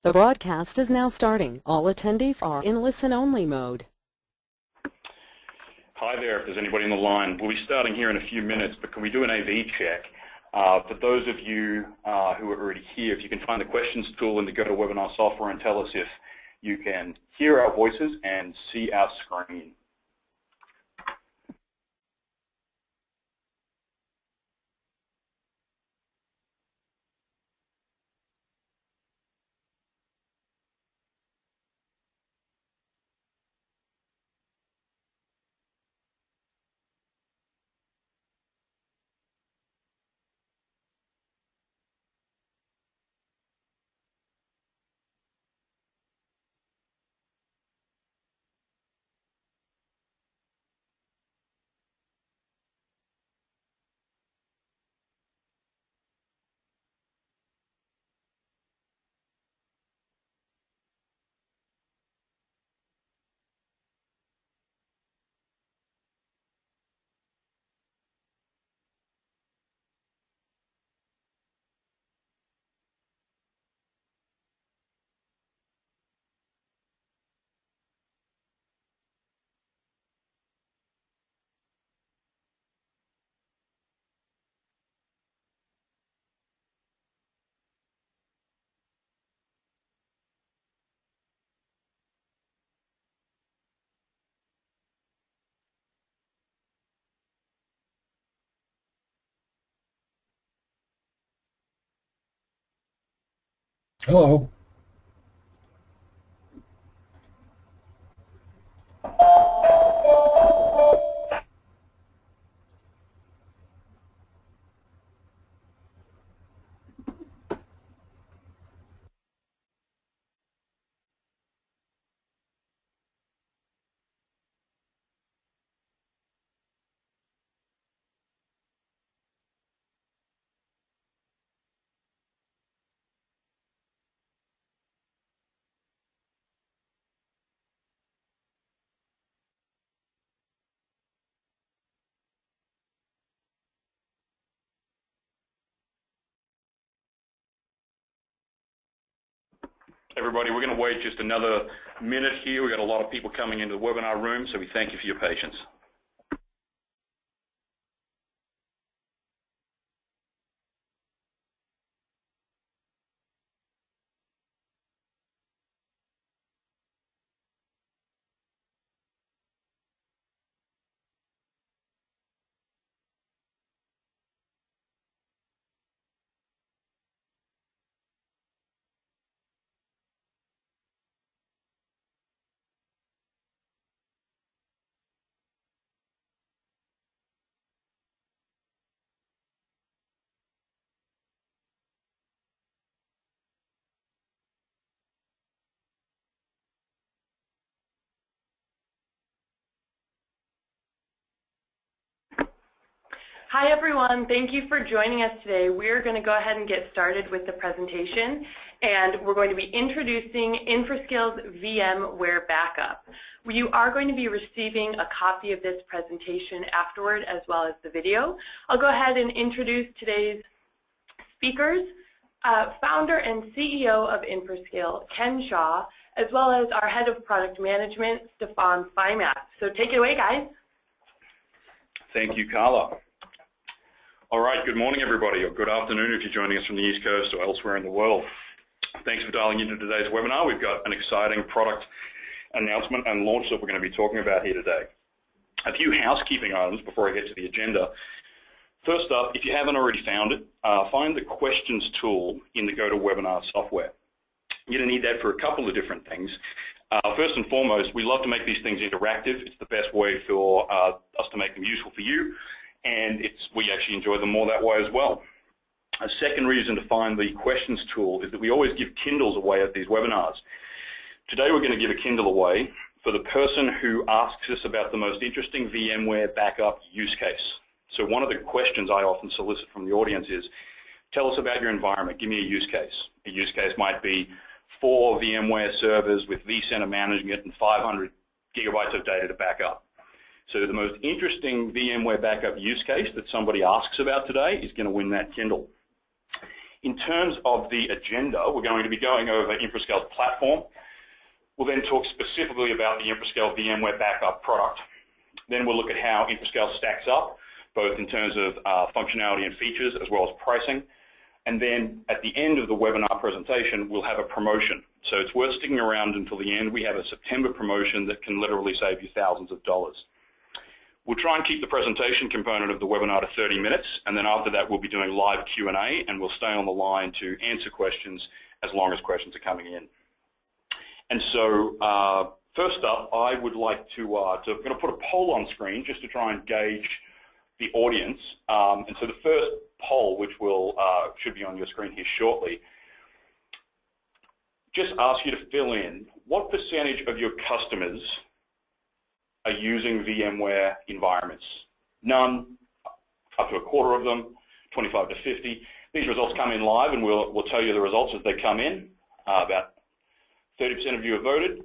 The broadcast is now starting. All attendees are in listen-only mode. Hi there, if there's anybody on the line. We'll be starting here in a few minutes, but can we do an AV check? For those of you who are already here, if you can find the questions tool in the GoToWebinar software and tell us if you can hear our voices and see our screen. Hello. Everybody, we're going to wait just another minute here. We've got a lot of people coming into the webinar room, so we thank you for your patience. Hi everyone, thank you for joining us today. We're going to go ahead and get started with the presentation, and we're going to be introducing Infrascale's VMware Backup. You are going to be receiving a copy of this presentation afterward, as well as the video. I'll go ahead and introduce today's speakers, founder and CEO of Infrascale, Ken Shaw, as well as our head of product management, Stefan Fimat. So take it away, guys. Thank you, Carla. All right, good morning, everybody, or good afternoon if you're joining us from the East Coast or elsewhere in the world. Thanks for dialing into today's webinar. We've got an exciting product announcement and launch that we're going to be talking about here today. A few housekeeping items before I get to the agenda. First up, if you haven't already found it, find the questions tool in the GoToWebinar software. You're going to need that for a couple of different things. First and foremost, we love to make these things interactive. It's the best way for us to make them useful for you. And we actually enjoy them more that way as well. A second reason to find the questions tool is that we always give Kindles away at these webinars. Today we're going to give a Kindle away for the person who asks us about the most interesting VMware backup use case. So one of the questions I often solicit from the audience is, tell us about your environment, give me a use case. A use case might be 4 VMware servers with vCenter management and 500 gigabytes of data to back up. So the most interesting VMware backup use case that somebody asks about today is going to win that Kindle. In terms of the agenda, we're going to be going over InfraScale's platform. We'll then talk specifically about the InfraScale VMware Backup product. Then we'll look at how InfraScale stacks up, both in terms of functionality and features as well as pricing. And then at the end of the webinar presentation, we'll have a promotion. So it's worth sticking around until the end. We have a September promotion that can literally save you thousands of dollars. We'll try and keep the presentation component of the webinar to 30 minutes, and then after that we'll be doing live Q&A, and we'll stay on the line to answer questions as long as questions are coming in. And so first up, I would like to, I'm going to put a poll on screen just to try and gauge the audience. And so the first poll, which will should be on your screen here shortly, just ask you to fill in what percentage of your customers are using VMware environments. None, up to a quarter of them, 25 to 50. These results come in live, and we'll tell you the results as they come in. About 30% of you have voted.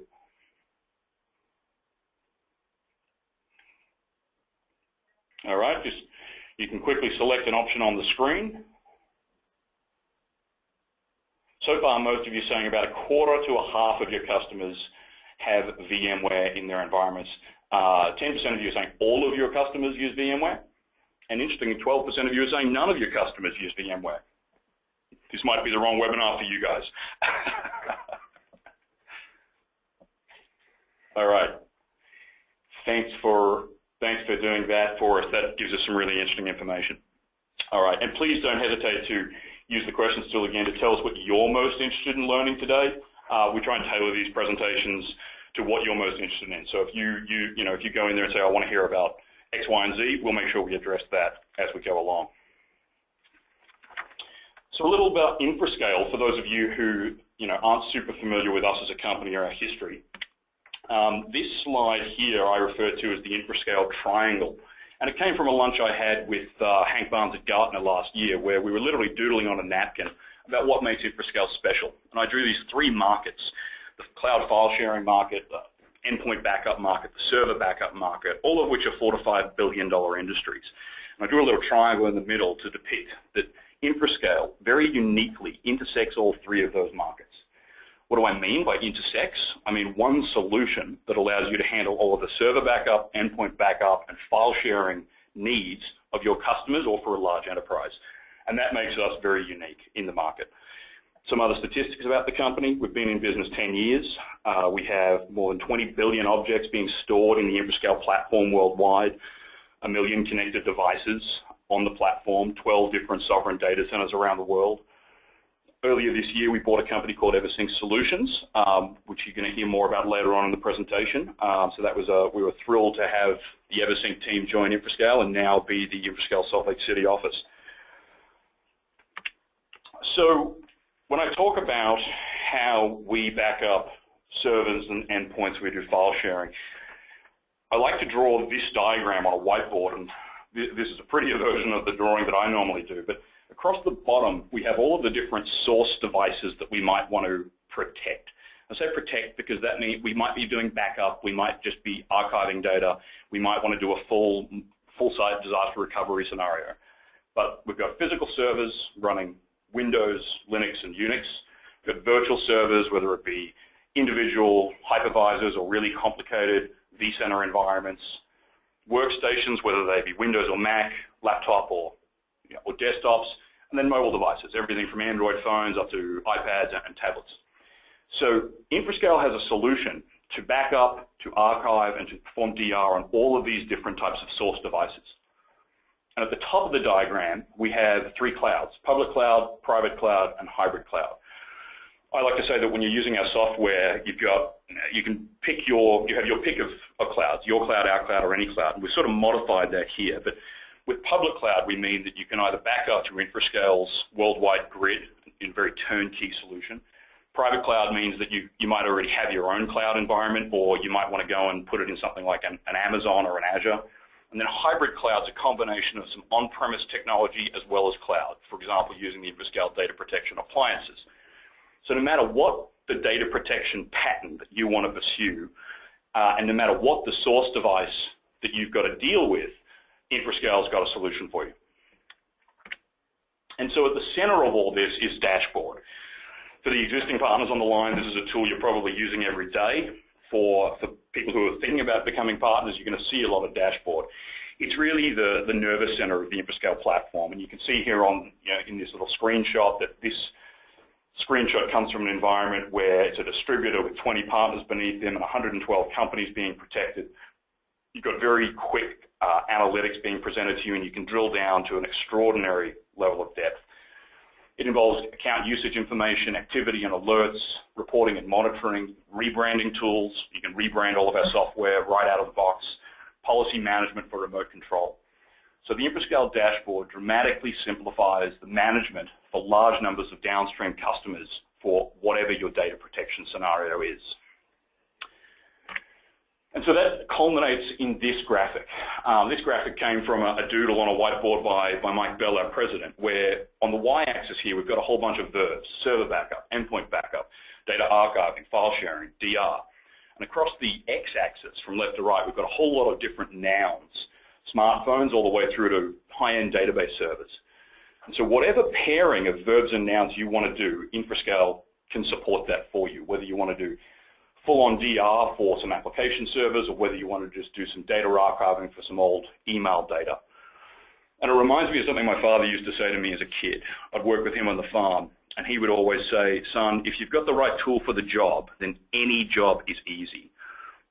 All right, you can quickly select an option on the screen. So far, most of you are saying about a quarter to a half of your customers have VMware in their environments. 10% of you are saying all of your customers use VMware. And interestingly, 12% of you are saying none of your customers use VMware. This might be the wrong webinar for you guys. All right. Thanks for doing that for us. That gives us some really interesting information. All right. And please don't hesitate to use the questions tool again to tell us what you're most interested in learning today. We try and tailor these presentations to what you're most interested in. So if you go in there and say, I want to hear about X, Y, and Z, we'll make sure we address that as we go along. So a little about InfraScale for those of you who aren't super familiar with us as a company or our history. This slide here I refer to as the InfraScale triangle. And it came from a lunch I had with Hank Barnes at Gartner last year, where we were literally doodling on a napkin about what makes InfraScale special. And I drew these three markets: the cloud file sharing market, the endpoint backup market, the server backup market, all of which are $4 to $5 billion industries. And I drew a little triangle in the middle to depict that InfraScale very uniquely intersects all three of those markets. What do I mean by intersects? I mean one solution that allows you to handle all of the server backup, endpoint backup, and file sharing needs of your customers or for a large enterprise. And that makes us very unique in the market. Some other statistics about the company: we've been in business 10 years. We have more than 20 billion objects being stored in the InfraScale platform worldwide, 1 million connected devices on the platform, 12 different sovereign data centers around the world. Earlier this year, we bought a company called Eversync Solutions, which you're going to hear more about later on in the presentation. So that was we were thrilled to have the Eversync team join InfraScale and now be the InfraScale Salt Lake City office. So when I talk about how we back up servers and endpoints, we do file sharing, I like to draw this diagram on a whiteboard, and this is a prettier version of the drawing that I normally do. But across the bottom, we have all of the different source devices that we might want to protect. I say protect because that means we might be doing backup, we might just be archiving data, we might want to do a full-site disaster recovery scenario. But we've got physical servers running Windows, Linux, and Unix. We've got virtual servers, whether it be individual hypervisors or really complicated vCenter environments, workstations, whether they be Windows or Mac, laptop or desktops, and then mobile devices, everything from Android phones up to iPads and tablets. So InfraScale has a solution to back up, to archive, and to perform DR on all of these different types of source devices. And at the top of the diagram, we have three clouds: public cloud, private cloud, and hybrid cloud. I like to say that when you're using our software, you have your pick of clouds, your cloud, our cloud, or any cloud. And we've sort of modified that here. But with public cloud, we mean that you can either back up to InfraScale's worldwide grid in a very turnkey solution. Private cloud means that you might already have your own cloud environment, or you might want to go and put it in something like an Amazon or an Azure. And then hybrid cloud is a combination of some on-premise technology as well as cloud, for example, using the InfraScale data protection appliances. So no matter what the data protection pattern that you want to pursue, and no matter what the source device that you've got to deal with, InfraScale's got a solution for you. And so at the center of all this is Dashboard. For the existing partners on the line, this is a tool you're probably using every day. For people who are thinking about becoming partners, you're going to see a lot of Dashboard. It's really the nervous center of the InfraScale platform, and you can see here on, in this little screenshot that this screenshot comes from an environment where it's a distributor with 20 partners beneath them and 112 companies being protected. You've got very quick analytics being presented to you, and you can drill down to an extraordinary level of depth. It involves account usage information, activity and alerts, reporting and monitoring, rebranding tools. You can rebrand all of our software right out of the box, policy management for remote control. So the InfraScale dashboard dramatically simplifies the management for large numbers of downstream customers for whatever your data protection scenario is. And so that culminates in this graphic. This graphic came from a doodle on a whiteboard by Mike Bell, our president, where on the y-axis here we've got a whole bunch of verbs: server backup, endpoint backup, data archiving, file sharing, DR. And across the x-axis from left to right we've got a whole lot of different nouns, smartphones all the way through to high-end database servers. And so whatever pairing of verbs and nouns you want to do, InfraScale can support that for you, whether you want to do full-on DR for some application servers or whether you want to just do some data archiving for some old email data. And it reminds me of something my father used to say to me as a kid. I'd work with him on the farm, and he would always say, son, if you've got the right tool for the job, then any job is easy.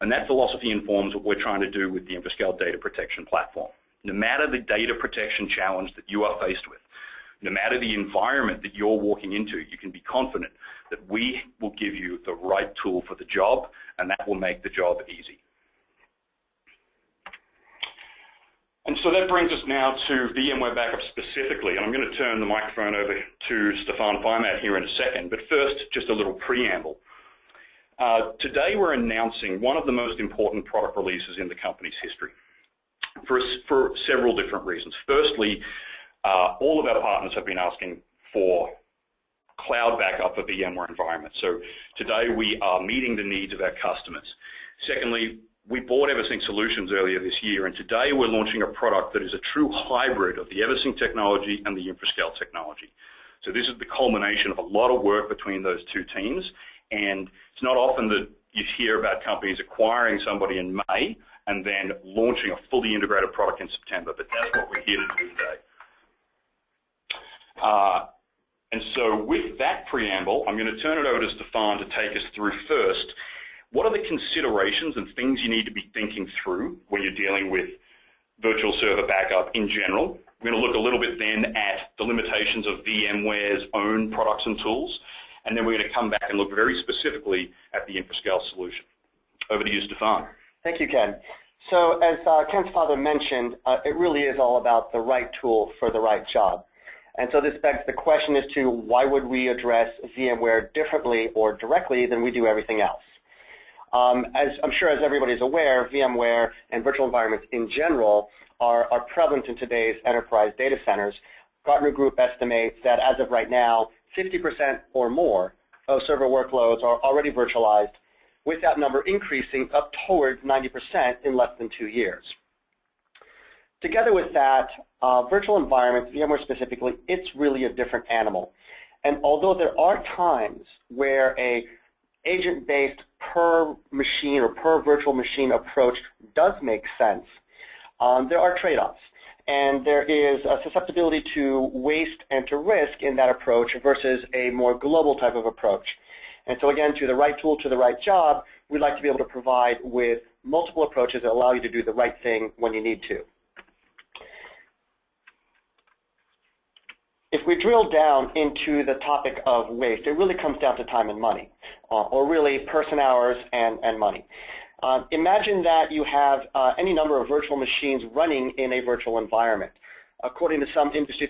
And that philosophy informs what we're trying to do with the InfraScale data protection platform. No matter the data protection challenge that you are faced with, no matter the environment that you're walking into, you can be confident that we will give you the right tool for the job, and that will make the job easy. And so that brings us now to VMware Backup specifically, and I'm going to turn the microphone over to Stefan Feimat here in a second, but first, just a little preamble. Today we're announcing one of the most important product releases in the company's history for several different reasons. Firstly, all of our partners have been asking for cloud backup for VMware environments. So today we are meeting the needs of our customers. Secondly, we bought Eversync Solutions earlier this year, and today we're launching a product that is a true hybrid of the Eversync technology and the InfraScale technology. So this is the culmination of a lot of work between those two teams, and it's not often that you hear about companies acquiring somebody in May and then launching a fully integrated product in September, but that's what we're here to do today. And so with that preamble, I'm going to turn it over to Stefan to take us through first, what are the considerations and things you need to be thinking through when you're dealing with virtual server backup in general. We're going to look a little bit then at the limitations of VMware's own products and tools, and then we're going to come back and look very specifically at the InfraScale solution. Over to you, Stefan. Thank you, Ken. So as Ken's father mentioned, it really is all about the right tool for the right job. And so this begs the question as to why would we address VMware differently or directly than we do everything else. As I'm sure as everybody is aware, VMware and virtual environments in general are prevalent in today's enterprise data centers. Gartner Group estimates that as of right now, 50% or more of server workloads are already virtualized, with that number increasing up towards 90% in less than 2 years. Together with that, virtual environments, VMware specifically, it's really a different animal. And although there are times where a agent-based per machine or per virtual machine approach does make sense, there are trade-offs. And there is a susceptibility to waste and to risk in that approach versus a more global type of approach. And so again, to the right tool, to the right job, we'd like to be able to provide with multiple approaches that allow you to do the right thing when you need to. If we drill down into the topic of waste, it really comes down to time and money, or really person hours and money. Imagine that you have any number of virtual machines running in a virtual environment. According to some industry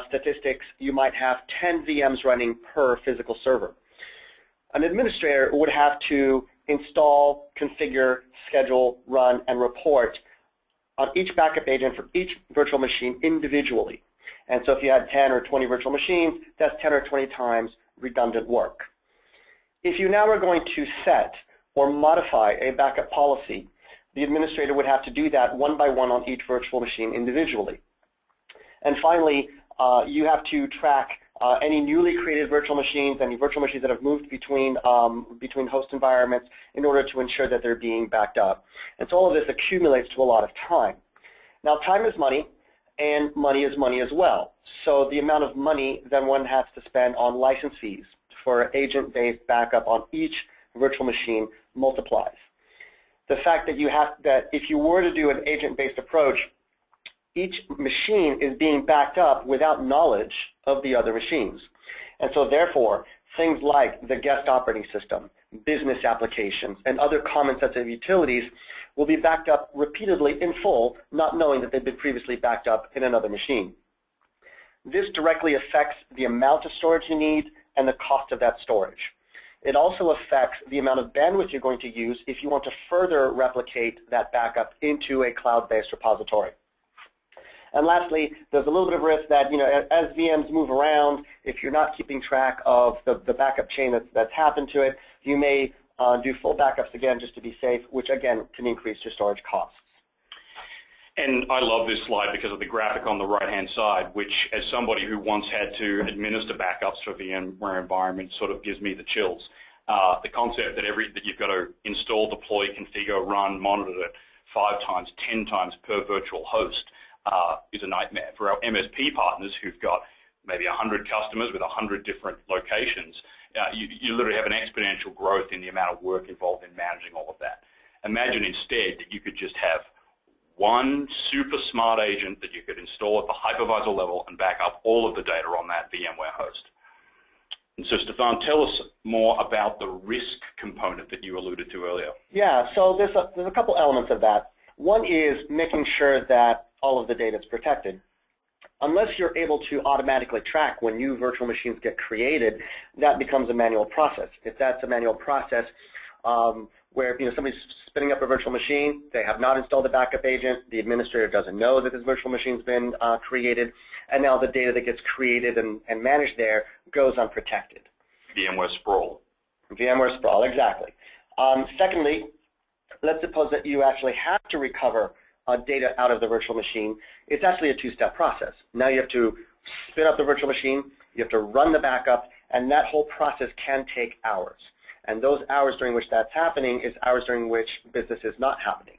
statistics, you might have 10 VMs running per physical server. An administrator would have to install, configure, schedule, run, and report on each backup agent for each virtual machine individually. And so if you had 10 or 20 virtual machines, that's 10 or 20 times redundant work. If you now are going to set or modify a backup policy, the administrator would have to do that one by one on each virtual machine individually. And finally, you have to track any newly created virtual machines, any virtual machines that have moved between host environments in order to ensure that they're being backed up. And so all of this accumulates to a lot of time. Now, time is money, and money is money as well. So the amount of money then one has to spend on license fees for agent-based backup on each virtual machine multiplies. The fact that if you were to do an agent-based approach, each machine is being backed up without knowledge of the other machines. And so therefore, things like the guest operating system, business applications, and other common sets of utilities will be backed up repeatedly in full, not knowing that they've been previously backed up in another machine. This directly affects the amount of storage you need and the cost of that storage. It also affects the amount of bandwidth you're going to use if you want to further replicate that backup into a cloud-based repository. And lastly, there's a little bit of risk that, as VMs move around, if you're not keeping track of the backup chain that's happened to it, you may do full backups again just to be safe, which again can increase your storage costs. And I love this slide because of the graphic on the right-hand side, which, as somebody who once had to administer backups for VMware environments, sort of gives me the chills. The concept that you've got to install, deploy, configure, run, monitor it 5 times, 10 times per virtual host is a nightmare. For our MSP partners who've got maybe 100 customers with 100 different locations, you literally have an exponential growth in the amount of work involved in managing all of that. Imagine instead that you could just have one super smart agent that you could install at the hypervisor level and back up all of the data on that VMware host. And so, Stefan, tell us more about the risk component that you alluded to earlier. Yeah, so there's a couple elements of that. One is making sure that all of the data is protected. Unless you're able to automatically track when new virtual machines get created, that becomes a manual process. If that's a manual process, where somebody's spinning up a virtual machine, they have not installed a backup agent, the administrator doesn't know that this virtual machine's been created, and now the data that gets created and managed there goes unprotected. VMware sprawl. VMware sprawl, exactly. Secondly, let's suppose that you actually have to recover data out of the virtual machine. It's actually a two-step process. Now you have to spin up the virtual machine, you have to run the backup, and that whole process can take hours. And those hours during which that's happening is hours during which business is not happening.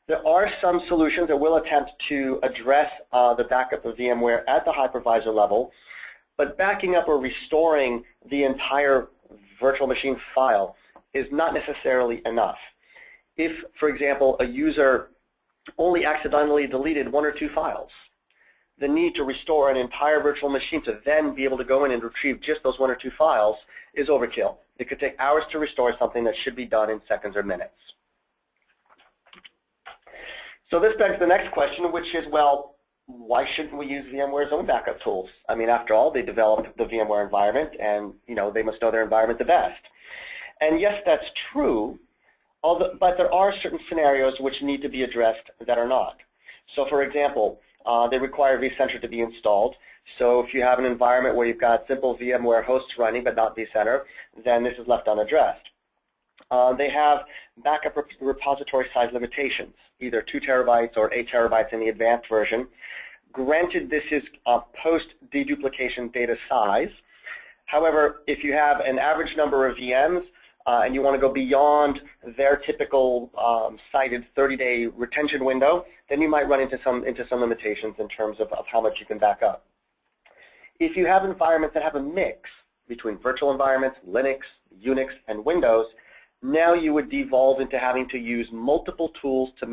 There are some solutions that will attempt to address the backup of VMware at the hypervisor level, but backing up or restoring the entire virtual machine file is not necessarily enough. If, for example, a user only accidentally deleted 1 or 2 files, the need to restore an entire virtual machine to then be able to go in and retrieve just those 1 or 2 files is overkill. It could take hours to restore something that should be done in seconds or minutes. So this begs the next question, which is, well, why shouldn't we use VMware's own backup tools? I mean, after all, they developed the VMware environment, and they must know their environment the best. And yes, that's true, but there are certain scenarios which need to be addressed that are not. So for example, they require vCenter to be installed. So if you have an environment where you've got simple VMware hosts running but not vCenter, then this is left unaddressed. They have backup repository size limitations, either 2 terabytes or 8 terabytes in the advanced version. Granted, this is post-deduplication data size. However, if you have an average number of VMs and you want to go beyond their typical cited 30-day retention window, then you might run into some limitations in terms of how much you can back up. If you have environments that have a mix between virtual environments, Linux, Unix, and Windows, now you would devolve into having to use multiple tools to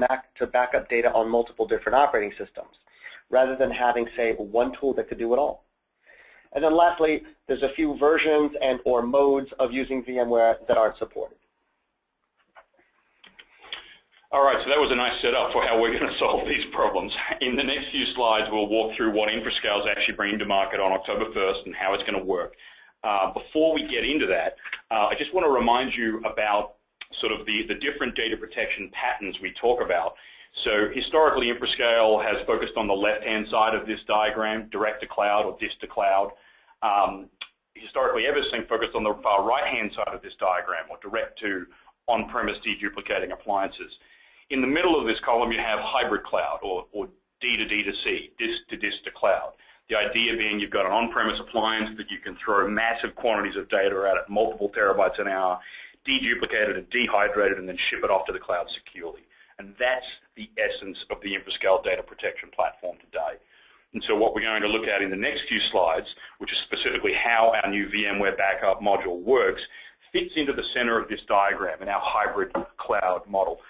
back up data on multiple different operating systems, rather than having, say, one tool that could do it all. And then lastly, there's a few versions and or modes of using VMware that aren't supported. All right, so that was a nice setup for how we're going to solve these problems. In the next few slides, we'll walk through what InfraScale is actually bringing to market on October 1st and how it's going to work. Before we get into that, I just want to remind you about sort of the different data protection patterns we talk about. So historically, InfraScale has focused on the left-hand side of this diagram, direct to cloud or disk to cloud. Historically, everything focused on the far right-hand side of this diagram, or direct to on-premise deduplicating appliances. In the middle of this column, you have hybrid cloud, or D to D to C, disk to cloud. The idea being you've got an on-premise appliance that you can throw massive quantities of data at multiple terabytes an hour, deduplicate it and dehydrate it, and then ship it off to the cloud securely. And that's the essence of the InfraScale data protection platform today. And so what we're going to look at in the next few slides, which is specifically how our new VMware Backup module works, fits into the center of this diagram in our hybrid cloud model.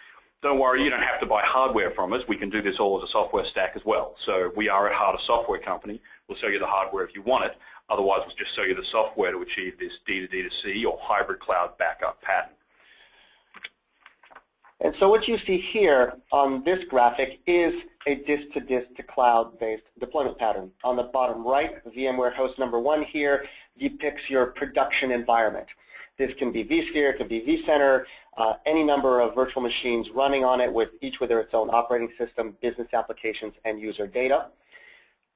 Don't worry, you don't have to buy hardware from us. We can do this all as a software stack as well. So we are at heart a software company. We'll sell you the hardware if you want it. Otherwise, we'll just sell you the software to achieve this D2D2C or hybrid cloud backup pattern. And so what you see here on this graphic is a disk to cloud-based deployment pattern. On the bottom right, VMware host number 1 here depicts your production environment. This can be vSphere, it can be vCenter, any number of virtual machines running on it with each with its own operating system, business applications, and user data.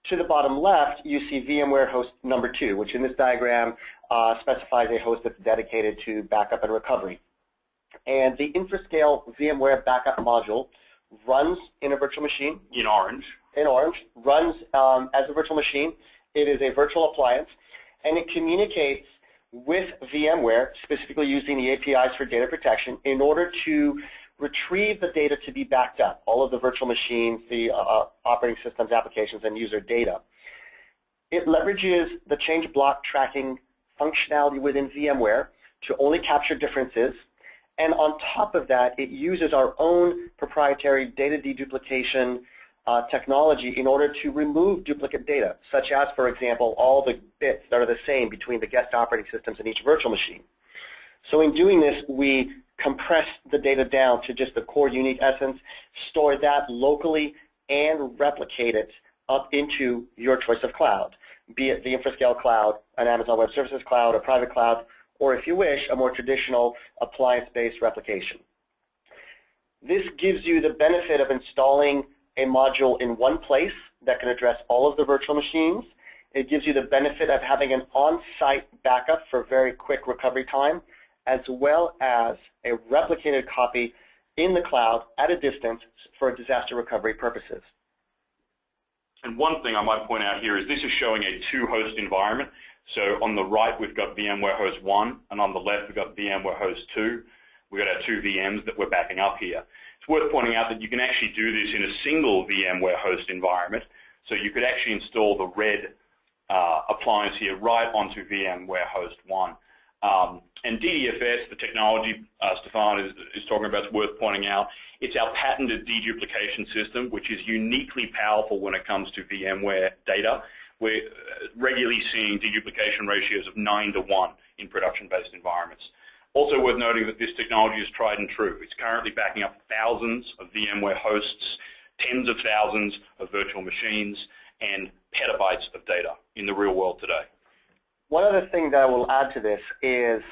To the bottom left, you see VMware host number 2, which in this diagram specifies a host that's dedicated to backup and recovery. And the InfraScale VMware Backup module runs in a virtual machine. In orange. In orange, runs as a virtual machine. It is a virtual appliance, and it communicates with VMware, specifically using the APIs for data protection, in order to retrieve the data to be backed up, all of the virtual machines, the operating systems, applications, and user data. It leverages the change block tracking functionality within VMware to only capture differences. And on top of that, it uses our own proprietary data deduplication technology in order to remove duplicate data, such as, for example, all the bits that are the same between the guest operating systems in each virtual machine. So in doing this, we compress the data down to just the core unique essence, store that locally, and replicate it up into your choice of cloud, be it the InfraScale cloud, an Amazon Web Services cloud, a private cloud, or if you wish, a more traditional appliance-based replication. This gives you the benefit of installing a module in one place that can address all of the virtual machines. It gives you the benefit of having an on-site backup for very quick recovery time, as well as a replicated copy in the cloud at a distance for disaster recovery purposes. And one thing I might point out here is this is showing a 2-host environment. So on the right, we've got VMware host 1, and on the left, we've got VMware host 2. We've got our 2 VMs that we're backing up here. It's worth pointing out that you can actually do this in a single VMware host environment. So you could actually install the red appliance here right onto VMware host 1. And DDFS, the technology Stefan is talking about, is worth pointing out. It's our patented deduplication system, which is uniquely powerful when it comes to VMware data. We're regularly seeing deduplication ratios of 9-to-1 in production-based environments. Also worth noting that this technology is tried and true. It's currently backing up thousands of VMware hosts, tens of thousands of virtual machines, and petabytes of data in the real world today. One other thing that I will add to this is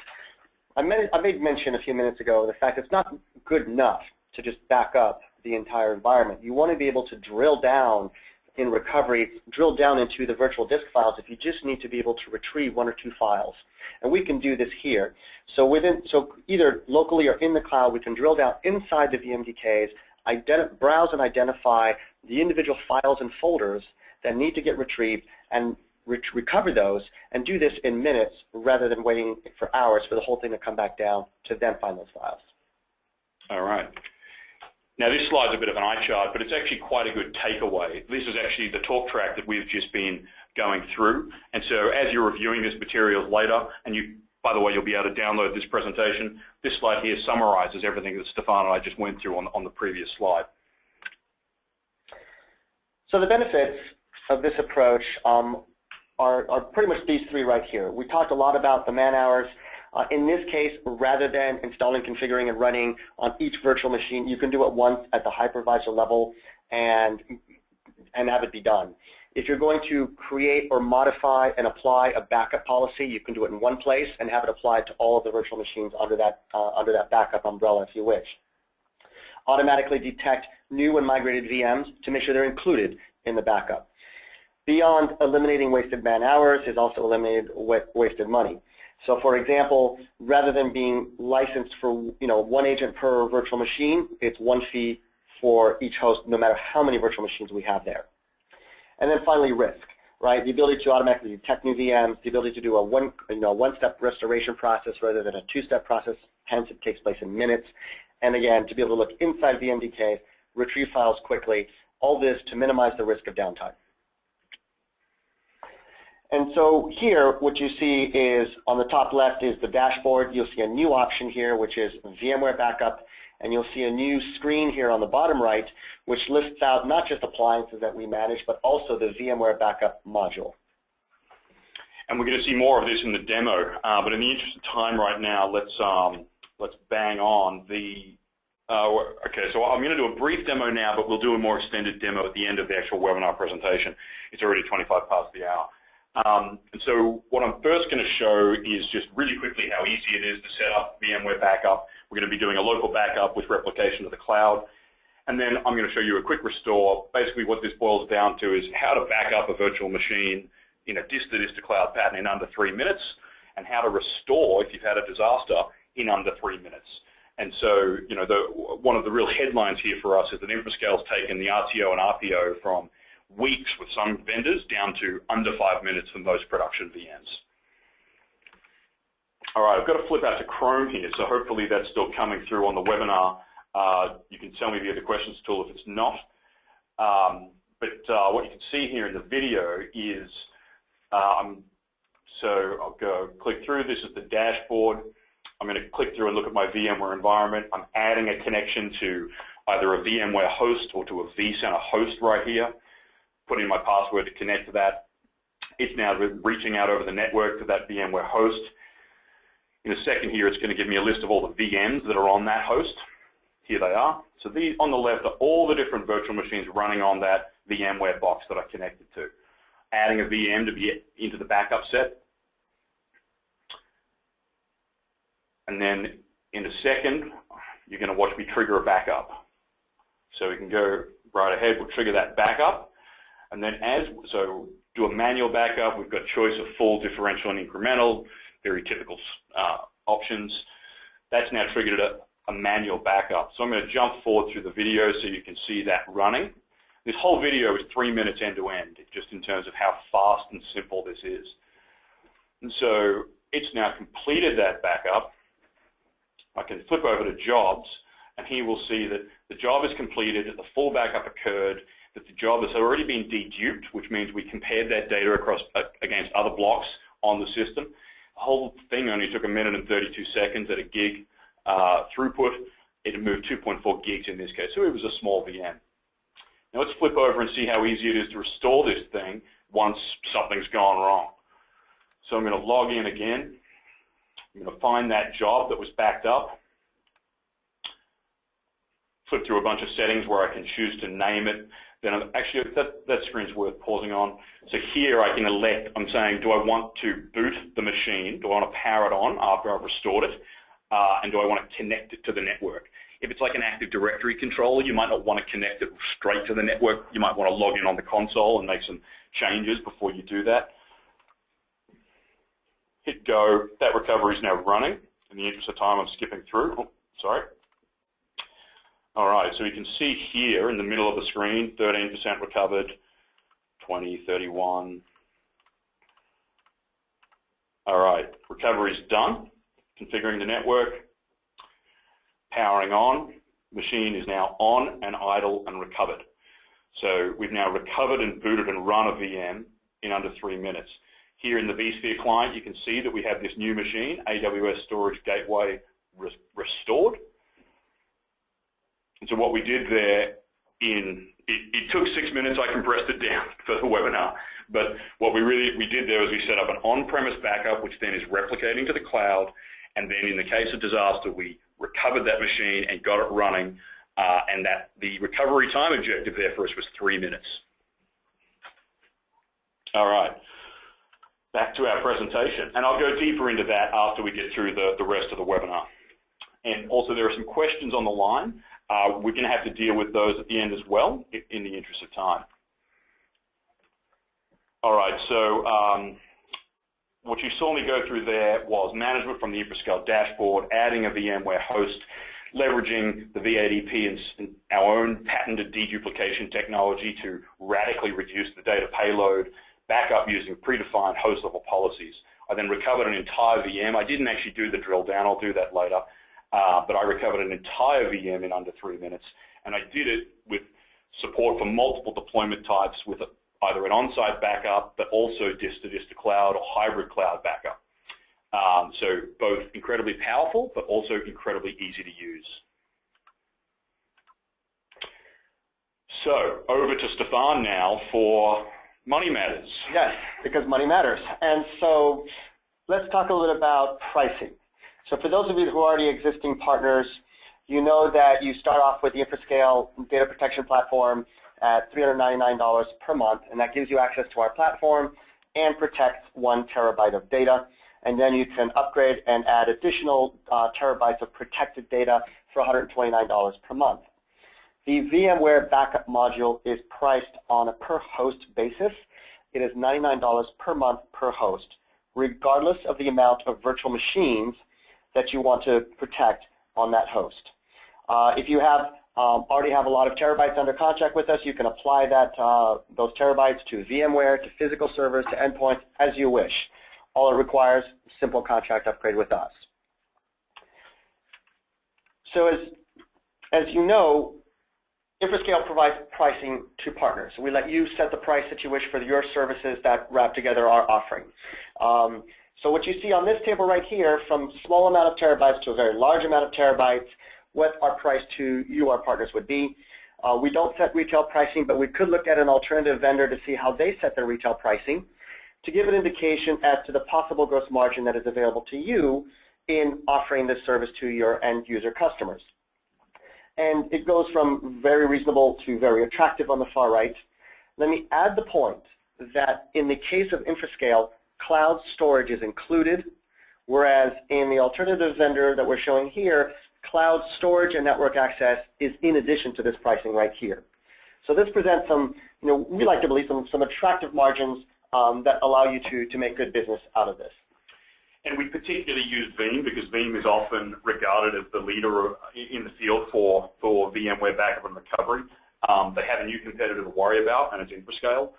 I made mention a few minutes ago of the fact that it's not good enough to just back up the entire environment. You want to be able to drill down in recovery, drill down into the virtual disk files if you just need to be able to retrieve 1 or 2 files. And we can do this here. So either locally or in the cloud, we can drill down inside the VMDKs, browse and identify the individual files and folders that need to get retrieved, and recover those, and do this in minutes rather than waiting for hours for the whole thing to come back down to then find those files. All right. Now this slide's a bit of an eye chart, but it's actually quite a good takeaway. This is actually the talk track that we've just been going through. And so as you're reviewing this material later, and by the way, you'll be able to download this presentation, this slide here summarizes everything that Stefan and I just went through on the previous slide. So the benefits of this approach are pretty much these 3 right here. We talked a lot about the man hours. In this case, rather than installing, configuring, and running on each virtual machine, you can do it once at the hypervisor level and have it be done. If you're going to create or modify and apply a backup policy, you can do it in one place and have it applied to all of the virtual machines under that backup umbrella if you wish. Automatically detect new and migrated VMs to make sure they're included in the backup. Beyond eliminating wasted man hours is also eliminated wasted money. So for example, rather than being licensed for 1 agent per virtual machine, it's 1 fee for each host no matter how many virtual machines we have there. And then finally, risk. right? The ability to automatically detect new VMs, the ability to do a one-step restoration process rather than a two-step process, hence it takes place in minutes. And again, to be able to look inside VMDK, retrieve files quickly, all this to minimize the risk of downtime. And so here, what you see is on the top left is the dashboard. You'll see a new option here, which is VMware Backup. And you'll see a new screen here on the bottom right, which lists out not just appliances that we manage, but also the VMware Backup module. And we're going to see more of this in the demo. But in the interest of time right now, let's bang on the. Okay, so I'm going to do a brief demo now, but we'll do a more extended demo at the end of the actual webinar presentation. It's already 25 past the hour. And so what I'm first going to show is just really quickly how easy it is to set up VMware Backup. We're going to be doing a local backup with replication to the cloud. And then I'm going to show you a quick restore. Basically what this boils down to is how to back up a virtual machine in a disk-to-disk to cloud pattern in under 3 minutes, and how to restore, if you've had a disaster, in under 3 minutes. And so, you know, one of the real headlines here for us is that InfraScale's taken the RTO and RPO from weeks with some vendors down to under 5 minutes for most production VMs. All right, I've got to flip out to Chrome here, so hopefully that's still coming through on the webinar. You can tell me via the questions tool if it's not. But what you can see here in the video is, so I'll go click through. This is the dashboard. I'm going to click through and look at my VMware environment. I'm adding a connection to either a VMware host or to a vCenter host right here. Put in my password to connect to that. It's now reaching out over the network to that VMware host. In a second here, it's going to give me a list of all the VMs that are on that host. Here they are. So these on the left are all the different virtual machines running on that VMware box that I connected to. Adding a VM to be into the backup set. And then in a second, you're going to watch me trigger a backup. So we can go right ahead. We'll trigger that backup. And then so do a manual backup. We've got choice of full, differential, and incremental, very typical options. That's now triggered a manual backup. So I'm going to jump forward through the video so you can see that running. This whole video is 3 minutes end to end, just in terms of how fast and simple this is. And so it's now completed that backup. I can flip over to jobs, and here we'll see that the job is completed, that the full backup occurred, that the job has already been deduped, which means we compared that data across against other blocks on the system. The whole thing only took 1 minute and 32 seconds at a gig throughput. It moved 2.4 gigs in this case, so it was a small VM. Now let's flip over and see how easy it is to restore this thing once something's gone wrong. So I'm going to log in again. I'm going to find that job that was backed up. Flip through a bunch of settings where I can choose to name it. Then actually, that screen's worth pausing on. So here I can elect, I'm saying, do I want to boot the machine? Do I want to power it on after I've restored it? And do I want to connect it to the network? If it's like an Active Directory controller, you might not want to connect it straight to the network. You might want to log in on the console and make some changes before you do that. Hit go. That recovery is now running. In the interest of time, I'm skipping through. Oh, sorry. All right, so you can see here in the middle of the screen, 13% recovered, 20, 31. All right, recovery is done. Configuring the network, powering on. Machine is now on and idle and recovered. So we've now recovered and booted and run a VM in under 3 minutes. Here in the vSphere client, you can see that we have this new machine, AWS Storage Gateway restored. And so what we did there, it took 6 minutes, I compressed it down for the webinar. But what we did there was we set up an on-premise backup, which then is replicating to the cloud. And then in the case of disaster, we recovered that machine and got it running. And that the recovery time objective there for us was 3 minutes. All right. Back to our presentation, and I'll go deeper into that after we get through the rest of the webinar. And also there are some questions on the line. We're going to have to deal with those at the end as well, in the interest of time. All right, so what you saw me go through there was management from the InfraScale dashboard, adding a VMware host, leveraging the V8EP and our own patented deduplication technology to radically reduce the data payload, backup using predefined host level policies. I then recovered an entire VM. I didn't actually do the drill down. I'll do that later. But I recovered an entire VM in under 3 minutes. And I did it with support for multiple deployment types with either an on-site backup, but also disk-to-disk to cloud or hybrid cloud backup. So both incredibly powerful, but also incredibly easy to use. So over to Stefan now for money matters. Yes, because money matters. And so let's talk a little bit about pricing. So for those of you who are already existing partners, you know that you start off with the InfraScale data protection platform at $399 per month, and that gives you access to our platform and protects 1 terabyte of data. And then you can upgrade and add additional terabytes of protected data for $129 per month. The VMware Backup module is priced on a per host basis. It is $99 per month per host, regardless of the amount of virtual machines that you want to protect on that host. If you have already have a lot of terabytes under contract with us, you can apply that those terabytes to VMware, to physical servers, to endpoints, as you wish. All it requires is a simple contract upgrade with us. So as you know, InfraScale provides pricing to partners. We let you set the price that you wish for your services that wrap together our offering. So what you see on this table right here, from small amount of terabytes to a very large amount of terabytes, what our price to you, our partners, would be. We don't set retail pricing, but we could look at an alternative vendor to see how they set their retail pricing to give an indication as to the possible gross margin that is available to you in offering this service to your end user customers. And it goes from very reasonable to very attractive on the far right. Let me add the point that in the case of InfraScale, cloud storage is included, whereas in the alternative vendor that we're showing here, cloud storage and network access is in addition to this pricing right here. So this presents some, we like to believe some attractive margins that allow you to make good business out of this. And we particularly use Veeam because Veeam is often regarded as the leader in the field for VMware backup and recovery. They have a new competitor to worry about, and it's InfraScale.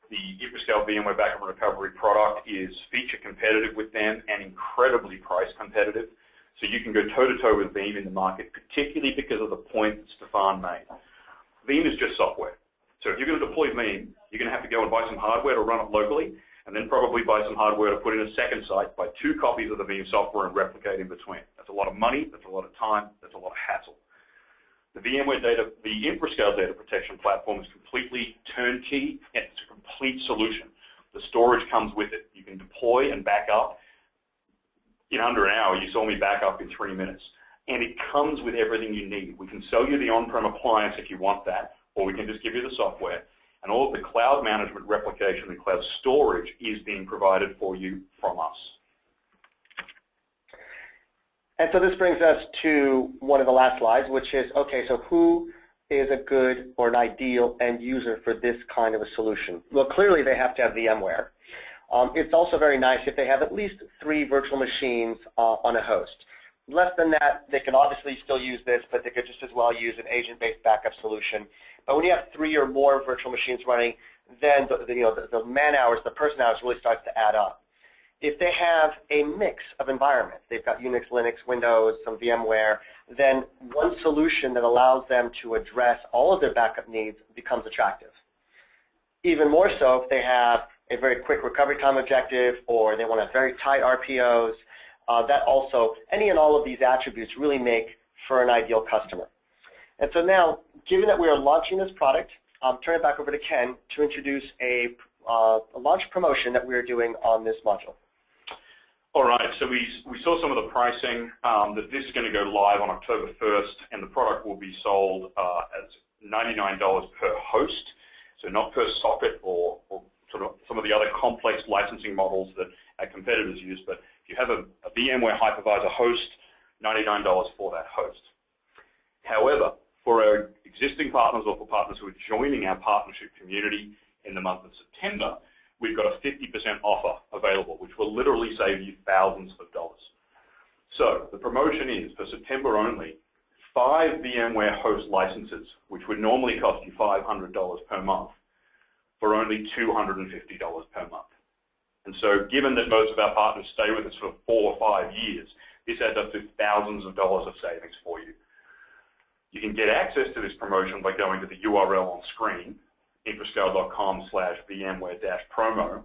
The InfraScale VMware backup and recovery product is feature competitive with them and incredibly price competitive. So you can go toe-to-toe with Veeam in the market, particularly because of the point that Stefan made. Veeam is just software. So if you're going to deploy Veeam, you're going to have to go and buy some hardware to run it locally, and then probably buy some hardware to put in a second site, buy 2 copies of the Veeam software and replicate in between. That's a lot of money, that's a lot of time, that's a lot of hassle. The InfraScale data protection platform is completely turnkey, and it's a complete solution. The storage comes with it. You can deploy and back up in under an hour. You saw me back up in 3 minutes. And it comes with everything you need. We can sell you the on-prem appliance if you want that, or we can just give you the software. And all of the cloud management, replication, and cloud storage is being provided for you from us. And so this brings us to one of the last slides, which is, okay, so who is a good or an ideal end user for this kind of a solution? Well, clearly they have to have VMware. It's also very nice if they have at least 3 virtual machines on a host. Less than that, they can obviously still use this, but they could just as well use an agent-based backup solution. But when you have 3 or more virtual machines running, then the man hours, the person hours really starts to add up. If they have a mix of environments, they've got Unix, Linux, Windows, some VMware, then one solution that allows them to address all of their backup needs becomes attractive. Even more so if they have a very quick recovery time objective, or they want to have very tight RPOs, that also, any and all of these attributes really make for an ideal customer. And so now, given that we are launching this product, I'll turn it back over to Ken to introduce a launch promotion that we are doing on this module. All right, so we saw some of the pricing, that this is going to go live on October 1st, and the product will be sold as $99 per host, so not per socket or sort of some of the other complex licensing models that our competitors use, but if you have a VMware hypervisor host, $99 for that host. However, for our existing partners or for partners who are joining our partnership community in the month of September, we've got a 50% offer available, which will literally save you thousands of dollars. So the promotion is, for September only, 5 VMware host licenses, which would normally cost you $500 per month, for only $250 per month. And so given that most of our partners stay with us for 4 or 5 years, this adds up to thousands of dollars of savings for you. You can get access to this promotion by going to the URL on screen, infoscale.com/VMware-promo,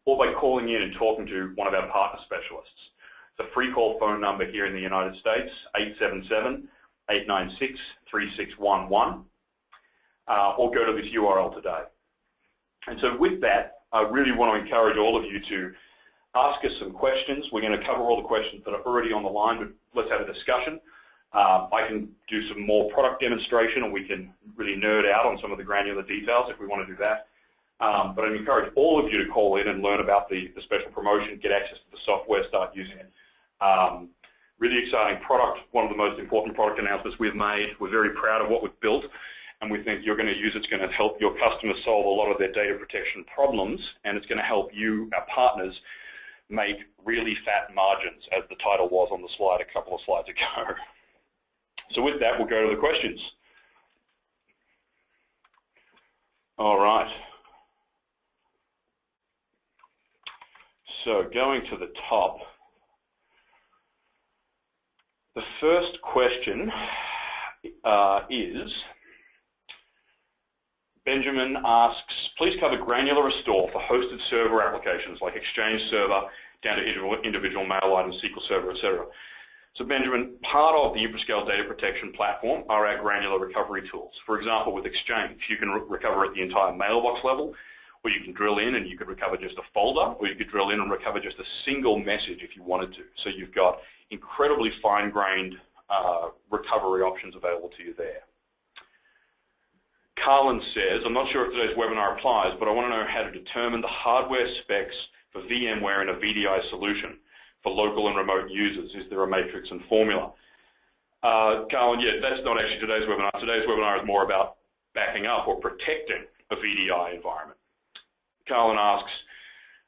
or by calling in and talking to one of our partner specialists. The free call phone number here in the United States, 877-896-3611, or go to this URL today. And so with that, I really want to encourage all of you to ask us some questions. We're going to cover all the questions that are already on the line, but let's have a discussion. I can do some more product demonstration, or we can really nerd out on some of the granular details if we want to do that. But I encourage all of you to call in and learn about the special promotion, get access to the software, start using it. Really exciting product, one of the most important product announcements we've made. We're very proud of what we've built, and we think you're going to use it's going to help your customers solve a lot of their data protection problems, and it's going to help you, our partners, make really fat margins, as the title was on the slide a couple of slides ago. So with that, we'll go to the questions. All right. So going to the top, the first question is, Benjamin asks, please cover granular restore for hosted server applications like Exchange Server down to individual mail items, SQL Server, etc. So Benjamin, part of the InfraScale data protection platform are our granular recovery tools. For example, with Exchange, you can recover at the entire mailbox level, or you can drill in and you could recover just a folder, or you could drill in and recover just a single message if you wanted to. So you've got incredibly fine-grained recovery options available to you there. Carlin says, I'm not sure if today's webinar applies, but I want to know how to determine the hardware specs for VMware in a VDI solution for local and remote users. Is there a matrix and formula? Carlin, yeah, that's not actually today's webinar. Today's webinar is more about backing up or protecting a VDI environment. Carlin asks,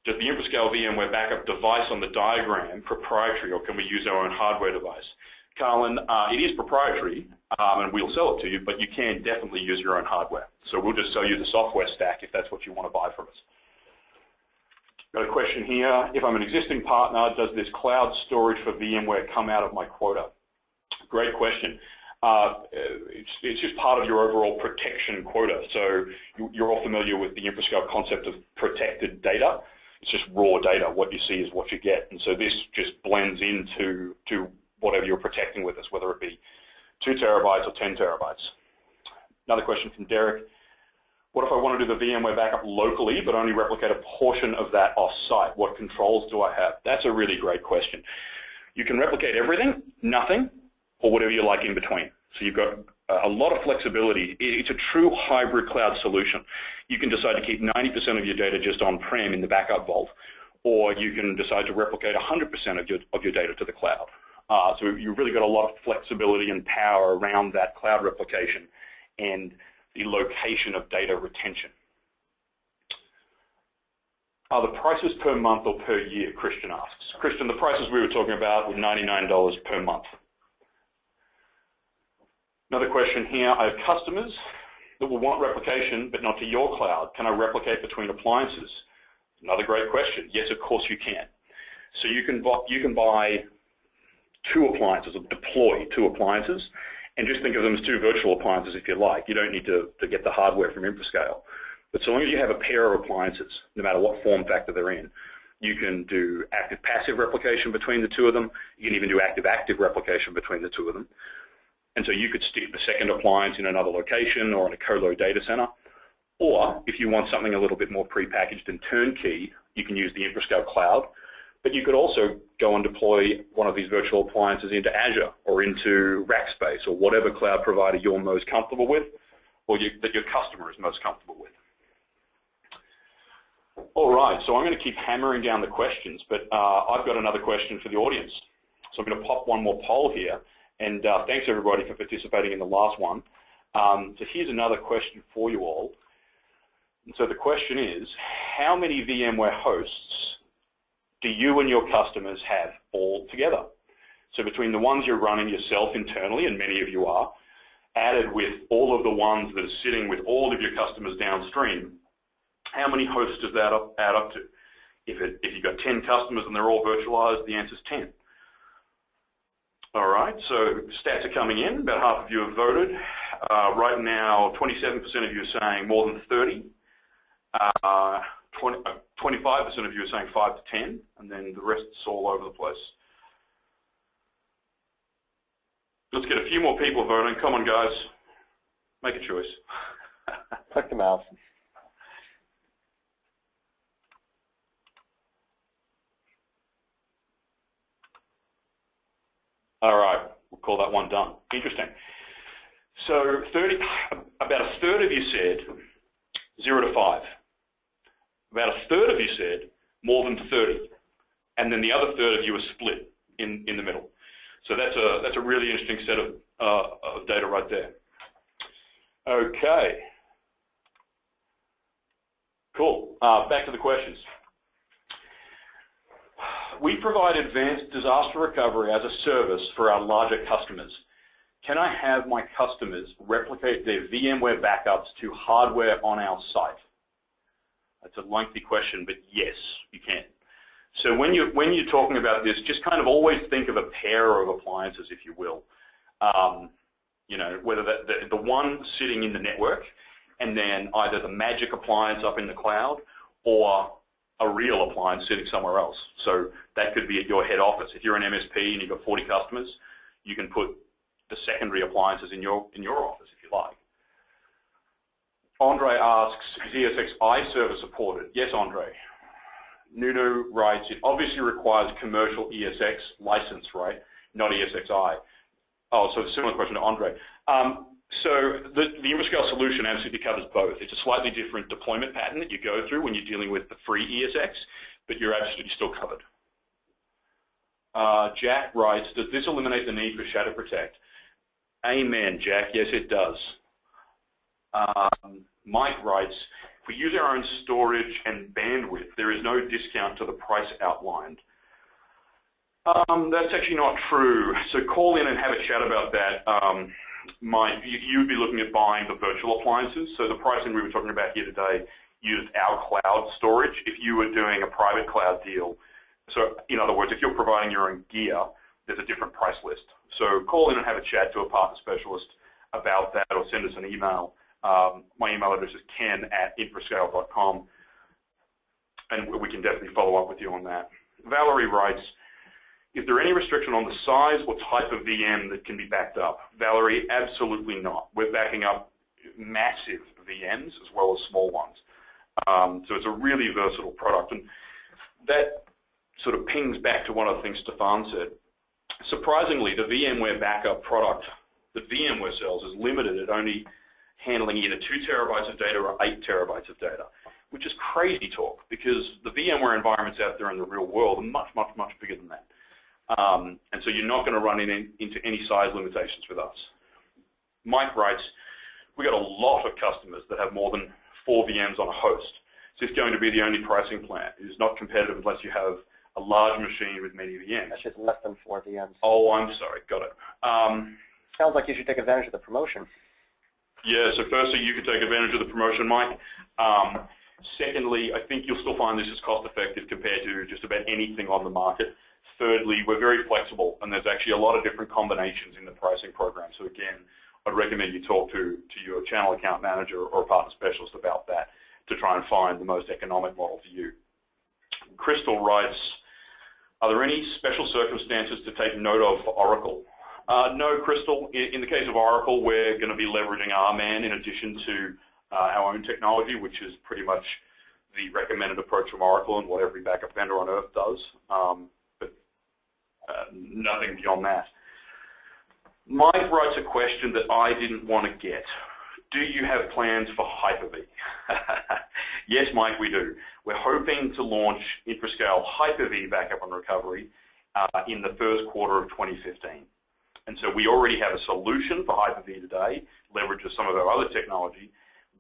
does the InfraScale VMware Backup device on the diagram proprietary, or can we use our own hardware device? Carlin, it is proprietary, and we'll sell it to you, but you can definitely use your own hardware. So we'll just sell you the software stack if that's what you want to buy from us. Got a question here. If I'm an existing partner, does this cloud storage for VMware come out of my quota? Great question. It's just part of your overall protection quota. So you're all familiar with the InfraScale concept of protected data. It's just raw data. What you see is what you get. And so this just blends into whatever you're protecting with us, whether it be 2 terabytes or 10 terabytes. Another question from Derek. What if I want to do the VMware backup locally but only replicate a portion of that off-site? What controls do I have? That's a really great question. You can replicate everything, nothing, or whatever you like in between. So you've got a lot of flexibility. It's a true hybrid cloud solution. You can decide to keep 90% of your data just on-prem in the backup vault, or you can decide to replicate 100% of your data to the cloud. So you've really got a lot of flexibility and power around that cloud replication and the location of data retention. Are the prices per month or per year, Christian asks. Christian, the prices we were talking about were $99 per month. Another question here, I have customers that will want replication but not to your cloud. Can I replicate between appliances? Another great question. Yes, of course you can. So you can buy 2 appliances, or deploy 2 appliances, and just think of them as 2 virtual appliances if you like. You don't need to get the hardware from InfraScale. But so long as you have a pair of appliances, no matter what form factor they're in, you can do active-passive replication between the 2 of them. You can even do active-active replication between the 2 of them. And so you could stick the second appliance in another location or in a colo data center. Or if you want something a little bit more prepackaged and turnkey, you can use the InfraScale cloud. But you could also go and deploy one of these virtual appliances into Azure or into Rackspace or whatever cloud provider you're most comfortable with, or that your customer is most comfortable with. All right, so I'm going to keep hammering down the questions, but I've got another question for the audience. So I'm going to pop one more poll here, and thanks everybody for participating in the last one. So here's another question for you all. And so the question is, how many VMware hosts do you and your customers have all together? So between the ones you're running yourself internally, and many of you are, added with all of the ones that are sitting with all of your customers downstream, How many hosts does that add up to? If you've got 10 customers and they're all virtualized, the answer is 10. All right, so stats are coming in. About half of you have voted. Right now, 27% of you are saying more than 30. 25% of you are saying 5 to 10, and then the rest is all over the place. Let's get a few more people voting. Come on, guys. Make a choice. Click the mouse. All right, we'll call that one done. Interesting. So about a third of you said 0 to 5. About a third of you said more than 30. And then the other third of you are split in the middle. So that's a really interesting set of data right there. Okay. Cool. Back to the questions. We provide advanced disaster recovery as a service for our larger customers. Can I have my customers replicate their VMware backups to hardware on our site? That's a lengthy question, but yes, you can. So when you're talking about this, just kind of always think of a pair of appliances, if you will. You know, whether the one sitting in the network, and then either the magic appliance up in the cloud, or a real appliance sitting somewhere else. So that could be at your head office. If you're an MSP and you've got 40 customers, you can put the secondary appliances in your office if you like. Andre asks, is ESXi server supported? Yes, Andre. Nunu writes, it obviously requires commercial ESX license, right? Not ESXi. Oh, so a similar question to Andre. So the InfraScale solution absolutely covers both. It's a slightly different deployment pattern that you go through when you're dealing with the free ESX, but you're absolutely still covered. Jack writes, does this eliminate the need for Shadow Protect? Amen, Jack. Yes, it does. Mike writes, if we use our own storage and bandwidth, there is no discount to the price outlined. That's actually not true. So call in and have a chat about that. Mike, you'd be looking at buying the virtual appliances. So the pricing we were talking about here today used our cloud storage. If you were doing a private cloud deal, so in other words, if you're providing your own gear, there's a different price list. So call in and have a chat to a partner specialist about that, or send us an email. My email address is ken@infrascale.com, and we can definitely follow up with you on that. Valerie writes, is there any restriction on the size or type of VM that can be backed up? Valerie, absolutely not. We're backing up massive VMs as well as small ones. So it's a really versatile product. And that sort of pings back to one of the things Stefan said. Surprisingly, the VMware backup product that VMware sells is limited at only handling either 2 terabytes of data or 8 terabytes of data, which is crazy talk because the VMware environments out there in the real world are much, much, much bigger than that. And so you're not going to run into any size limitations with us. Mike writes, we've got a lot of customers that have more than 4 VMs on a host. So it's going to be the only pricing plan. It is not competitive unless you have a large machine with many VMs. That's just less than 4 VMs. Oh, I'm sorry. Got it. Sounds like you should take advantage of the promotion. Yeah, so firstly, you can take advantage of the promotion, Mike. Secondly, I think you'll still find this is cost effective compared to just about anything on the market. Thirdly, we're very flexible, and there's actually a lot of different combinations in the pricing program. So again, I'd recommend you talk to your channel account manager or a partner specialist about that to try and find the most economic model for you. Crystal writes, are there any special circumstances to take note of for Oracle? No, Crystal. In the case of Oracle, we're going to be leveraging RMAN in addition to our own technology, which is pretty much the recommended approach from Oracle and what every backup vendor on earth does. Nothing beyond that. Mike writes a question that I didn't want to get. Do you have plans for Hyper-V? Yes, Mike, we do. We're hoping to launch InfraScale Hyper-V Backup and Recovery in the first quarter of 2015. And so we already have a solution for Hyper-V today, leverages some of our other technology,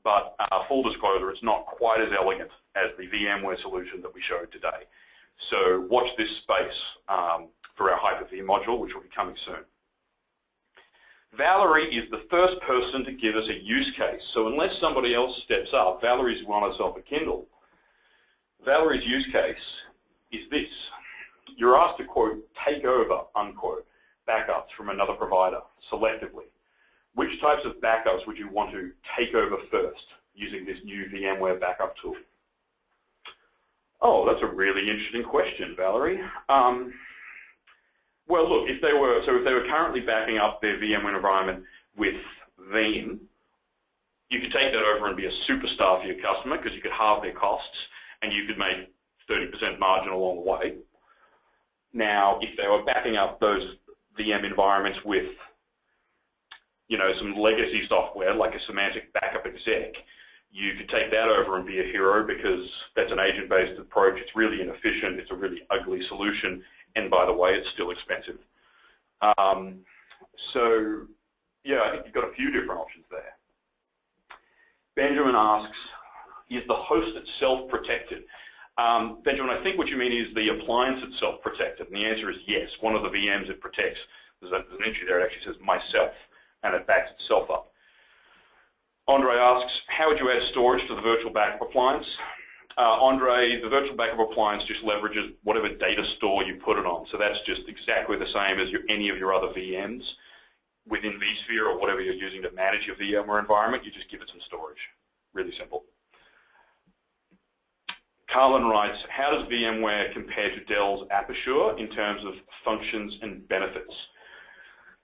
but full disclosure, it's not quite as elegant as the VMware solution that we showed today. So watch this space for our Hyper-V module, which will be coming soon. Valerie is the first person to give us a use case. So unless somebody else steps up, Valerie's won herself a Kindle. Valerie's use case is this. You're asked to, quote, take over, unquote, backups from another provider selectively. Which types of backups would you want to take over first using this new VMware backup tool? Oh, that's a really interesting question, Valerie. Well, look, if they were currently backing up their VMware environment with Veeam, you could take that over and be a superstar for your customer because you could halve their costs and you could make 30% margin along the way. Now, if they were backing up those VM environments with, you know, some legacy software like a semantic backup exec, you could take that over and be a hero because that's an agent-based approach. It's really inefficient. It's a really ugly solution. And by the way, it's still expensive. So, yeah, I think you've got a few different options there. Benjamin asks, is the host itself protected? Benjamin, I think what you mean is the appliance itself protected. And the answer is yes. One of the VMs it protects, there's an entry there, it actually says myself, and it backs itself up. Andre asks, how would you add storage to the virtual backup appliance? Andre, the virtual backup appliance just leverages whatever data store you put it on. So that's just exactly the same as any of your other VMs within vSphere or whatever you're using to manage your VMware environment. You just give it some storage. Really simple. Carlin writes, how does VMware compare to Dell's Aperture in terms of functions and benefits?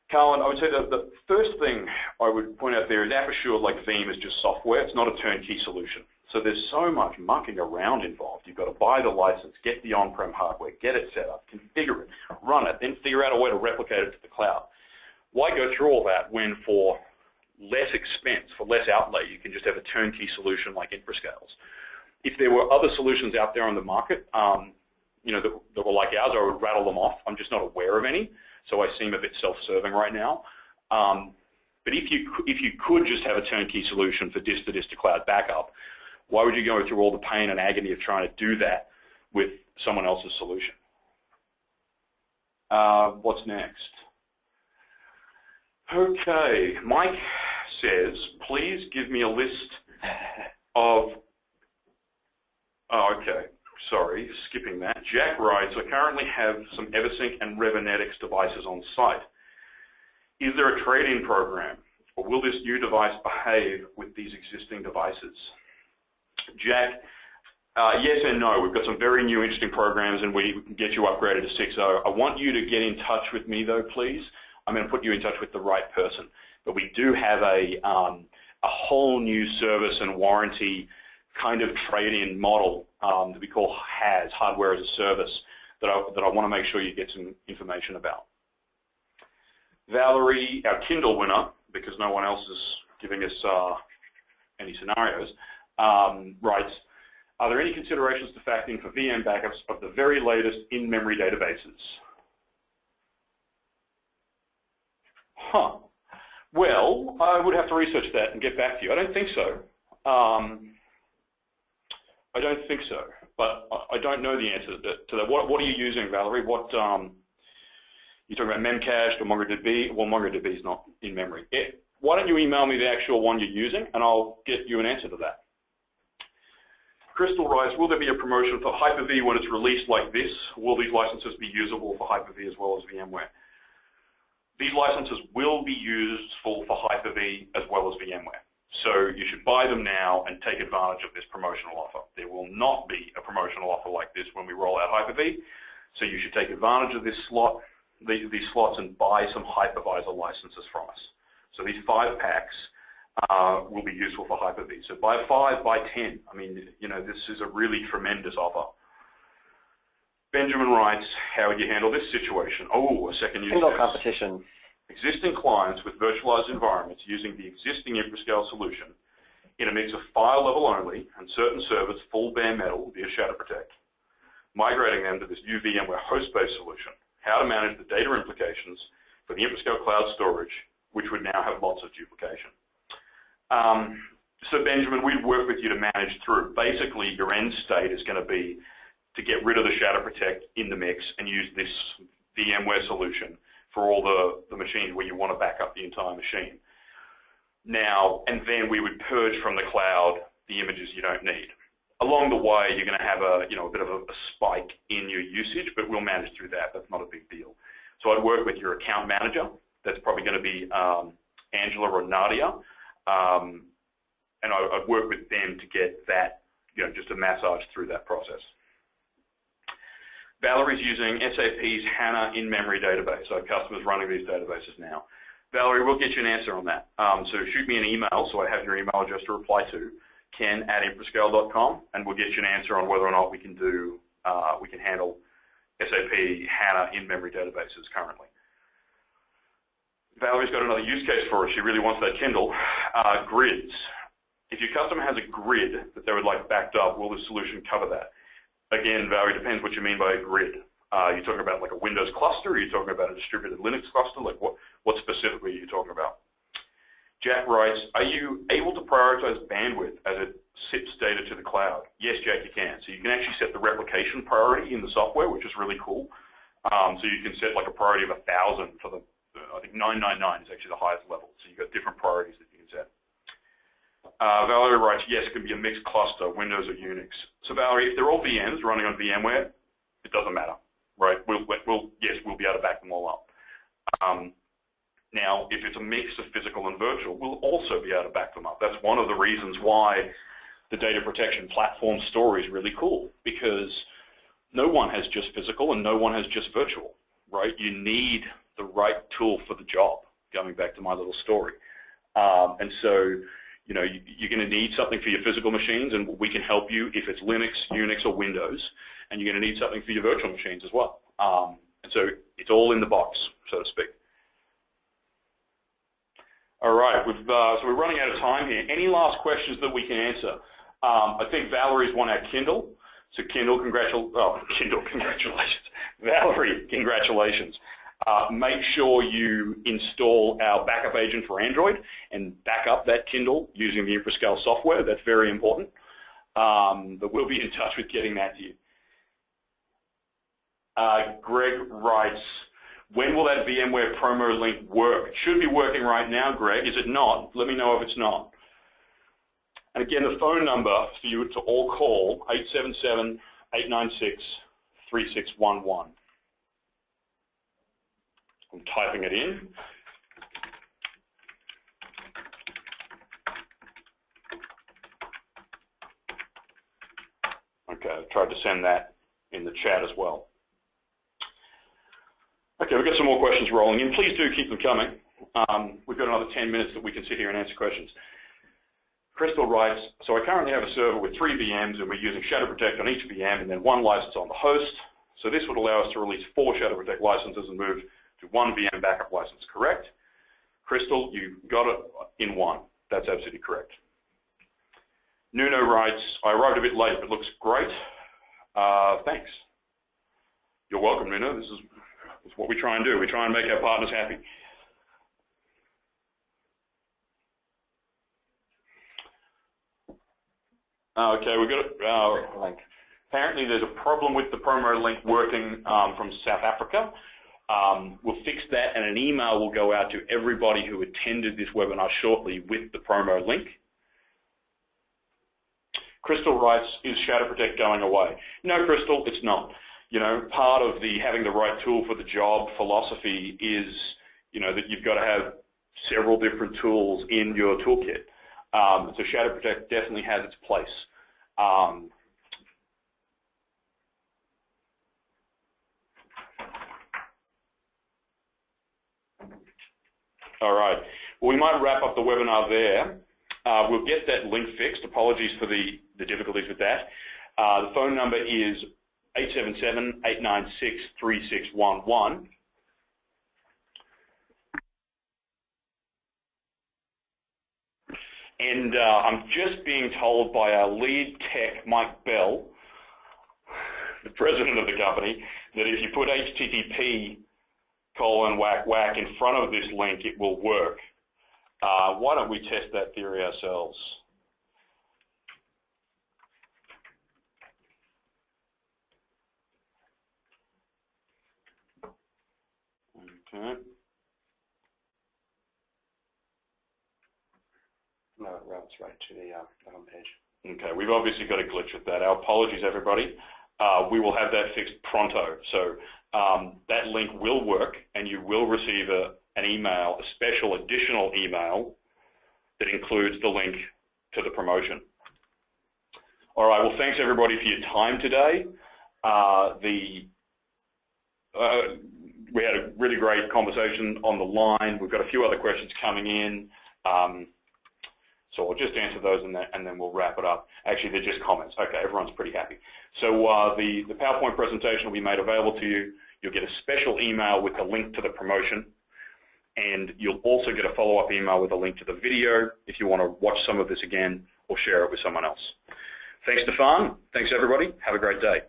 Carlin, I would say that the first thing I would point out there is Aperture, like Veeam, is just software. It's not a turnkey solution. So there's so much mucking around involved. You've got to buy the license, get the on-prem hardware, get it set up, configure it, run it, then figure out a way to replicate it to the cloud. Why go through all that when for less expense, for less outlay, you can just have a turnkey solution like InfraScales? If there were other solutions out there on the market, you know, that were like ours, I would rattle them off. I'm just not aware of any, so I seem a bit self-serving right now. But if you could just have a turnkey solution for disk-to-disk to cloud backup, why would you go through all the pain and agony of trying to do that with someone else's solution? What's next? Okay, Mike says, please give me a list of, oh, okay, sorry, skipping that. Jack writes, I currently have some Eversync and Revonetics devices on site. Is there a trade-in program, or will this new device behave with these existing devices? Jack, yes and no. We've got some very new interesting programs and we can get you upgraded to 6.0. I want you to get in touch with me though, please. I'm going to put you in touch with the right person. But we do have a whole new service and warranty kind of trade-in model that we call HAS, Hardware as a Service, that I want to make sure you get some information about. Valerie, our Kindle winner, because no one else is giving us any scenarios, writes, are there any considerations to factor in for VM backups of the very latest in-memory databases? Huh. Well, I would have to research that and get back to you. I don't think so. I don't think so, but I don't know the answer to that. What are you using, Valerie? What you're talking about Memcached or MongoDB? Well, MongoDB is not in memory. Why don't you email me the actual one you're using, and I'll get you an answer to that. Crystal writes, will there be a promotion for Hyper-V when it's released like this? Will these licenses be usable for Hyper-V as well as VMware? These licenses will be useful for Hyper-V as well as VMware. So you should buy them now and take advantage of this promotional offer. There will not be a promotional offer like this when we roll out Hyper-V. So you should take advantage of this slot, these slots, and buy some hypervisor licenses from us. So these 5 packs will be useful for Hyper-V. So buy 5, buy 10. I mean, you know, this is a really tremendous offer. Benjamin writes, how would you handle this situation? Oh, a second use Single case. competition. Existing clients with virtualized environments using the existing InfraScale solution in a mix of file level only and certain servers full bare metal via Shadow Protect, migrating them to this new VMware host-based solution, how to manage the data implications for the InfraScale cloud storage, which would now have lots of duplication. So Benjamin, we'd work with you to manage through. Basically, your end state is going to be to get rid of the Shadow Protect in the mix and use this VMware solution for all the machines where you want to back up the entire machine. Now, and then we would purge from the cloud the images you don't need. Along the way, you're going to have a bit of a spike in your usage, but we'll manage through that. That's not a big deal. So I'd work with your account manager. That's probably going to be Angela or Nadia, and I'd work with them to get that, just a massage through that process. Valerie's using SAP's HANA in-memory database. So customers running these databases now. Valerie, we'll get you an answer on that. So shoot me an email, so I have your email address to reply to, ken@infrascale.com, and we'll get you an answer on whether or not we can do, we can handle SAP HANA in-memory databases currently. Valerie's got another use case for us. She really wants that Kindle. Grids. If your customer has a grid that they would like backed up, will this solution cover that? Again, Valerie, depends what you mean by a grid. You're talking about like a Windows cluster, or are you talking about a distributed Linux cluster? Like what specifically are you talking about? Jack writes, are you able to prioritize bandwidth as it sips data to the cloud? Yes, Jack, you can. So you can actually set the replication priority in the software, which is really cool. So you can set like a priority of 1,000 for the, I think 999 is actually the highest level. So you've got different priorities that you can set. Valerie writes, yes, it can be a mixed cluster, Windows or Unix. So Valerie, if they're all VMs running on VMware, it doesn't matter, right? Yes, we'll be able to back them all up. Now, if it's a mix of physical and virtual, we'll also be able to back them up. That's one of the reasons why the data protection platform story is really cool, because no one has just physical and no one has just virtual, right? You need the right tool for the job, going back to my little story. And so, you're going to need something for your physical machines, and we can help you if it's Linux, Unix, or Windows, and you're going to need something for your virtual machines as well. And so it's all in the box, so to speak. All right, so we're running out of time here. Any last questions that we can answer? I think Valerie's won our Kindle. So Kindle, congratulations. Valerie, congratulations. Make sure you install our backup agent for Android and back up that Kindle using the InfraScale software. That's very important. But we'll be in touch with getting that to you. Greg writes, when will that VMware promo link work? It should be working right now, Greg. Is it not? Let me know if it's not. And again, the phone number for you to all call, 877-896-3611. I'm typing it in. Okay, I tried to send that in the chat as well. Okay, we've got some more questions rolling in. Please do keep them coming. We've got another 10 minutes that we can sit here and answer questions. Crystal writes, so I currently have a server with 3 VMs and we're using Shadow Protect on each VM and then 1 license on the host. So this would allow us to release 4 Shadow Protect licenses and move to 1 VM backup license, correct? Crystal, you got it in 1. That's absolutely correct. Nuno writes, I arrived a bit late, but looks great. Thanks. You're welcome, Nuno. This is what we try and do. We try and make our partners happy. Okay, we've got it. Apparently there's a problem with the promo link working from South Africa. We'll fix that, and an email will go out to everybody who attended this webinar shortly with the promo link. Crystal writes, is Shadow Protect going away? No, Crystal, it's not. Part of the having the right tool for the job philosophy is, that you've got to have several different tools in your toolkit. So Shadow Protect definitely has its place. All right. Well, we might wrap up the webinar there. We'll get that link fixed. Apologies for the difficulties with that. The phone number is 877-896-3611. And I'm just being told by our lead tech, Mike Bell, the president of the company, that if you put http:// in front of this link, it will work. Why don't we test that theory ourselves? Okay. No, it routes right to the home page. Okay, we've obviously got a glitch with that. Our apologies, everybody. We will have that fixed pronto. So that link will work, and you will receive an email, a special additional email that includes the link to the promotion. All right, well, thanks, everybody, for your time today. We had a really great conversation on the line. We've got a few other questions coming in. So I'll just answer those and then we'll wrap it up. Actually, they're just comments. Okay, everyone's pretty happy. So the PowerPoint presentation will be made available to you. You'll get a special email with a link to the promotion, and you'll also get a follow-up email with a link to the video if you want to watch some of this again or share it with someone else. Thanks, Stefan. Thanks, everybody. Have a great day.